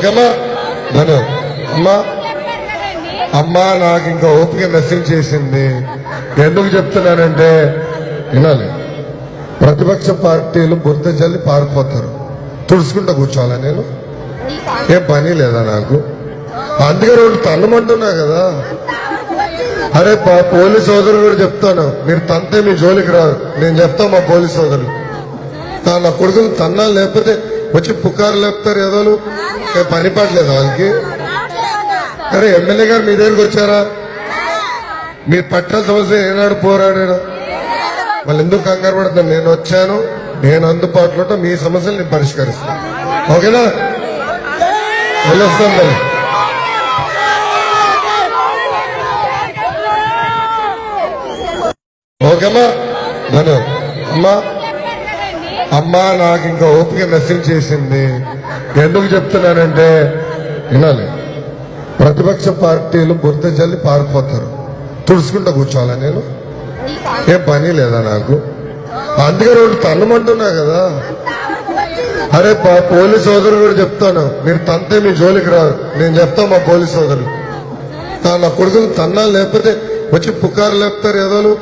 ఓకేమ్మా ధను అమ్మా అమ్మా నాకు ఇంకా ఓపిక నశించేసింది. ఎందుకు చెప్తున్నానంటే వినాలి, ప్రతిపక్ష పార్టీలు బురద జల్లి పారిపోతారు, తుడుచుకుంటూ కూర్చోవాలా నేను? ఏం పని లేదా నాకు? అందుకే రోజు తన్నమంటున్నా కదా. అరే పోలీస్ సోదరులు కూడా చెప్తాను, మీరు తంతే మీ జోలికి రాదు, నేను చెప్తా మా పోలీస్ సోదరులు. నా కొడుకులు తన్నా లేకపోతే వచ్చి పుకారు లేపుతారు ఏదోలు. పని పడలేదు వాళ్ళకి. అరే ఎమ్మెల్యే గారు మీ దగ్గరికి వచ్చారా? మీరు పట్టాల సమస్య ఏనాడు పోరాడారు? మళ్ళీ ఎందుకు కంగారు పడుతున్నాను? నేను వచ్చాను, నేను అందుబాటులో మీ సమస్యలు నేను పరిష్కరిస్తాను. ఓకేనా? వెళ్ళొస్తాను మరి. ఓకేమ్మా ధను అమ్మా అమ్మా నాకు ఇంకా ఓపిక నశించేసింది. ఎందుకు చెప్తున్నానంటే వినాలి, ప్రతిపక్ష పార్టీలు బురద జల్లి పారిపోతారు, తుడుచుకుంటూ కూర్చోవాలా నేను? ఏం పని లేదా నాకు? అందుకే రోజు తన్నమంటున్నా కదా. అరే పోలీస్ సోదరులు కూడా చెప్తాను, మీరు తంతే మీ జోలికి రాదు, నేను చెప్తా మా పోలీస్ సోదరులు. నా కొడుకులు తన్నా లేకపోతే వచ్చి పుకారు లేపుతారు ఏదోలు.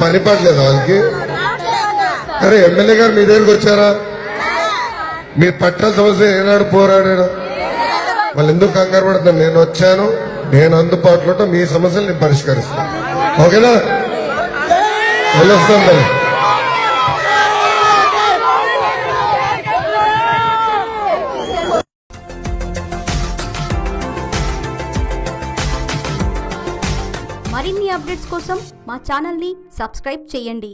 పని పడలేదు వాళ్ళకి. అరే ఎమ్మెల్యే గారు మీ దగ్గరికి వచ్చారా? మీరు పట్టాల సమస్య ఏనాడు పోరాడారు? మళ్ళీ ఎందుకు కంగారు పడుతున్నాను? నేను వచ్చాను, నేను అందుబాటులో మీ సమస్యలు నేను పరిష్కరిస్తాను. ఓకేనా? వెళ్ళొస్తాను మరి. మరిన్ని అప్డేట్స్ కోసం మా ఛానల్ని సబ్స్క్రైబ్ చేయండి.